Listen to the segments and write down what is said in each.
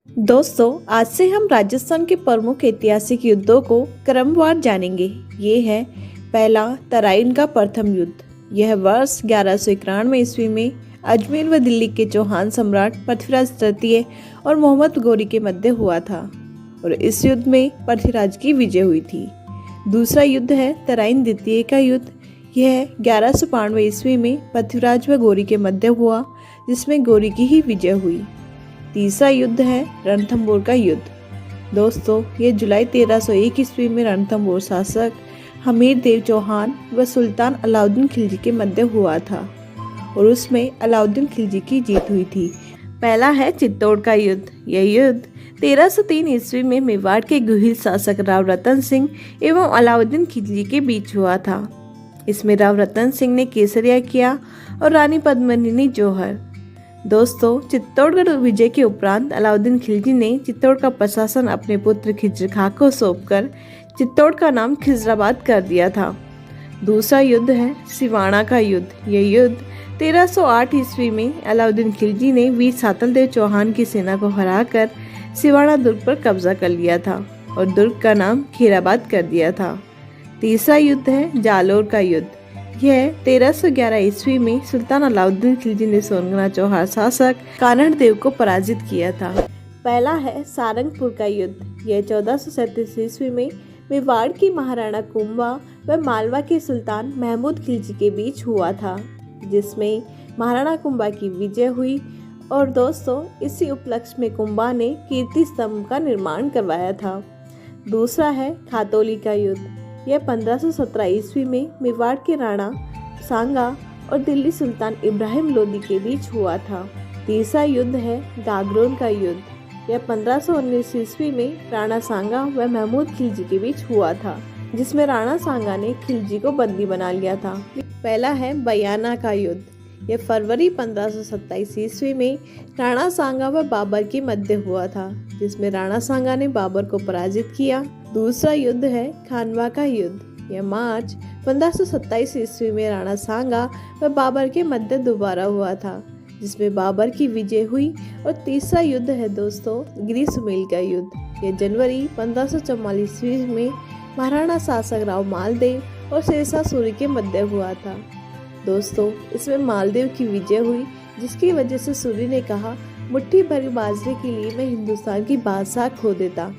दोस्तों, आज से हम राजस्थान के प्रमुख ऐतिहासिक युद्धों को क्रमवार जानेंगे। ये है पहला तराइन का प्रथम युद्ध। यह वर्ष 1191 ईस्वी में अजमेर व दिल्ली के चौहान सम्राट पृथ्वीराज तृतीय और मोहम्मद गौरी के मध्य हुआ था और इस युद्ध में पृथ्वीराज की विजय हुई थी। दूसरा युद्ध है तराइन द्वितीय का युद्ध। यह 1192 ईस्वी में पृथ्वीराज व गौरी के मध्य हुआ, जिसमें गौरी की ही विजय हुई। तीसरा युद्ध है रणथंभौर का युद्ध। दोस्तों, ये जुलाई 1301 ईस्वी में रणथंभौर शासक हमीर देव चौहान व सुल्तान अलाउद्दीन खिलजी के मध्य हुआ था और उसमें अलाउद्दीन खिलजी की जीत हुई थी। पहला है चित्तौड़ का युद्ध। यह युद्ध 1303 ईस्वी में मेवाड़ के गुहिल शासक राव रतन सिंह एवं अलाउद्दीन खिलजी के बीच हुआ था। इसमें राव रतन सिंह ने केसरिया किया और रानी पद्मिनी ने जौहर। दोस्तों, चित्तौड़गढ़ विजय के उपरांत अलाउद्दीन खिलजी ने चित्तौड़ का प्रशासन अपने पुत्र खिज्र खां को सौंपकर चित्तौड़ का नाम खिजराबाद कर दिया था। दूसरा युद्ध है सिवाना का युद्ध। यह युद्ध 1308 ईस्वी में अलाउद्दीन खिलजी ने वीर सातलदेव चौहान की सेना को हराकर सिवाना दुर्ग पर कब्जा कर लिया था और दुर्ग का नाम खीराबाद कर दिया था। तीसरा युद्ध है जालोर का युद्ध। यह 1311 ईस्वी में सुल्तान अलाउद्दीन खिलजी ने सोनगना चौहान शासक कानड़ देव को पराजित किया था। पहला है सारंगपुर का युद्ध। यह 1437 ईस्वी में मेवाड़ की महाराणा कुंभा व मालवा के सुल्तान महमूद खिलजी के बीच हुआ था, जिसमें महाराणा कुंभा की विजय हुई। और दोस्तों, इसी उपलक्ष्य में कुंभा ने कीर्ति स्तंभ का निर्माण करवाया था। दूसरा है खातौली का युद्ध। यह 1517 ईस्वी में मेवाड़ के राणा सांगा और दिल्ली सुल्तान इब्राहिम लोदी के बीच हुआ था। तीसरा युद्ध है गागरोन का युद्ध। यह 1519 ईस्वी में राणा सांगा व महमूद खिलजी के बीच हुआ था, जिसमें राणा सांगा ने खिलजी को बंदी बना लिया था। पहला है बयाना का युद्ध। यह फरवरी 1527 ईस्वी में राणा सांगा व बाबर के मध्य हुआ था, जिसमें राणा सांगा ने बाबर को पराजित किया। दूसरा युद्ध है खानवा का युद्ध। यह मार्च 1527 ईस्वी में राणा सांगा व बाबर के मध्य दोबारा हुआ था, जिसमें बाबर की विजय हुई। और तीसरा युद्ध है दोस्तों गिरी सुमेल का युद्ध। यह जनवरी 1544 ईस्वी में महाराणा शासक राव मालदेव और शेरशाह सूरी के मध्य हुआ था। दोस्तों, इसमें मालदेव की विजय हुई, जिसकी वजह से सूरी ने कहा, मुट्ठी भर बाजरे के लिए मैं हिंदुस्तान की बादशाह खो देता।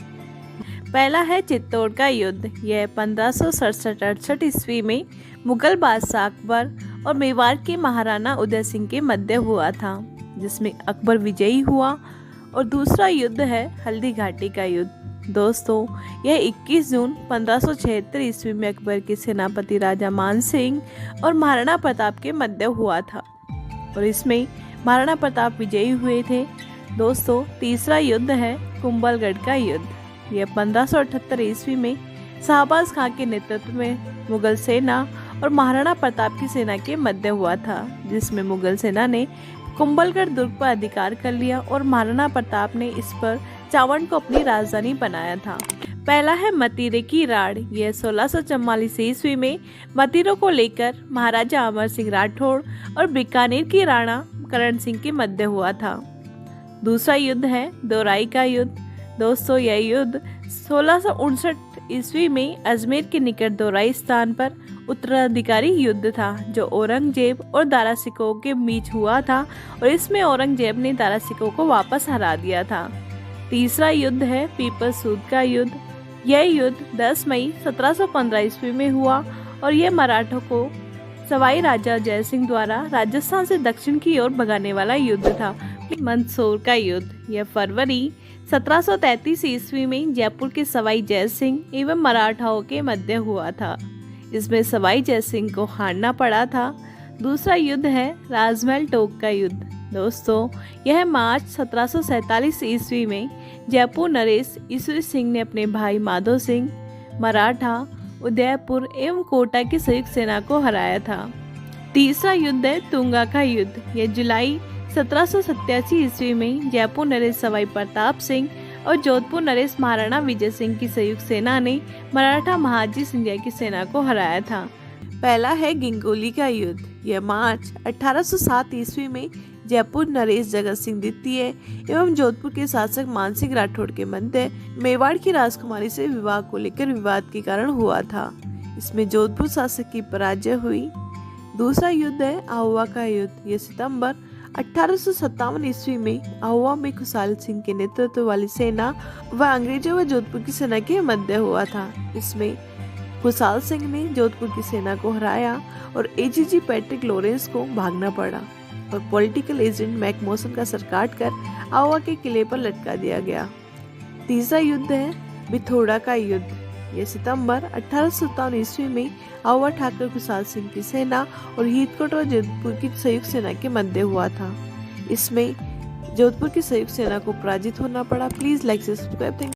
पहला है चित्तौड़ का युद्ध। यह 1567-68 ईस्वी में मुगल बादशाह अकबर और मेवाड़ के महाराणा उदय सिंह के मध्य हुआ था, जिसमें अकबर विजयी हुआ। और दूसरा युद्ध है हल्दी घाटी का युद्ध। दोस्तों, यह 21 जून 1576 ईस्वी में अकबर के सेनापति राजा मान सिंह और महाराणा प्रताप के मध्य हुआ था और इसमें महाराणा प्रताप विजयी हुए थे। दोस्तों, तीसरा युद्ध है कुंभलगढ़ का युद्ध। यह 1578 ईस्वी में शाहबाज खां के नेतृत्व में मुगल सेना और महाराणा प्रताप की सेना के मध्य हुआ था, जिसमें मुगल सेना ने कुंभलगढ़ दुर्ग पर अधिकार कर लिया और महाराणा प्रताप ने इस पर चावंड को अपनी राजधानी बनाया था। पहला है मतीरे की राड़। यह 1644 ईस्वी में मतीरों को लेकर महाराजा अमर सिंह राठौड़ और बीकानेर की राणा करण सिंह के मध्य हुआ था। दूसरा युद्ध है दोराई का युद्ध। दोस्तों, यह युद्ध 1659 ईस्वी में अजमेर के निकट दोराई स्थान पर उत्तराधिकारी युद्ध था, जो औरंगजेब और दारा सिकोह के बीच हुआ था और इसमें औरंगजेब ने दारा सिकोह को वापस हरा दिया था। तीसरा युद्ध है पीपल सूद का युद्ध। यह युद्ध 10 मई 1715 ईस्वी में हुआ और यह मराठों को सवाई राजा जय सिंह द्वारा राजस्थान से दक्षिण की ओर भगाने वाला युद्ध था। मंदसौर का युद्ध। यह फरवरी 1733 ईस्वी में जयपुर के सवाई जय सिंह एवं मराठाओं के मध्य हुआ था। इसमें सवाई जय सिंह को हारना पड़ा था। दूसरा युद्ध है राजमहल टोक का युद्ध। दोस्तों, यह मार्च 1747 ईस्वी में जयपुर नरेश ईश्वरी सिंह ने अपने भाई माधो सिंह मराठा उदयपुर एवं कोटा की संयुक्त सेना को हराया था। तीसरा युद्ध है तुंगा का युद्ध। यह जुलाई 1787 ईस्वी में जयपुर नरेश सवाई प्रताप सिंह और जोधपुर नरेश महाराणा विजय सिंह की संयुक्त सेना ने मराठा महाजी सिंधिया की सेना को हराया था। पहला है गिंगोली का युद्ध। यह मार्च 1807 ईस्वी में जयपुर नरेश जगत सिंह द्वितीय एवं जोधपुर के शासक मानसिंह राठौड़ के मध्य मेवाड़ की राजकुमारी से विवाह को लेकर विवाद के कारण हुआ था। इसमें जोधपुर शासक की पराजय हुई। दूसरा युद्ध है आहुआ का युद्ध। यह सितंबर 1857 ईस्वी में आहुआ में खुशाल सिंह के नेतृत्व वाली सेना व अंग्रेजों व जोधपुर की सेना के मध्य हुआ था। इसमें खुशाल सिंह ने जोधपुर की सेना को हराया और एजीजी पैट्रिक लॉरेंस को भागना पड़ा और पॉलिटिकल एजेंट मैकमोसन का सर काटकर आहुआ के किले पर लटका दिया गया। तीसरा युद्ध है बिथोड़ा का युद्ध। यह सितंबर 1857 ईस्वी में आहुआ ठाकुर खुशाल सिंह की सेना और हीथकोट और जोधपुर की संयुक्त सेना के मध्य हुआ था। इसमें जोधपुर की संयुक्त सेना को पराजित होना पड़ा। Please like subscribe.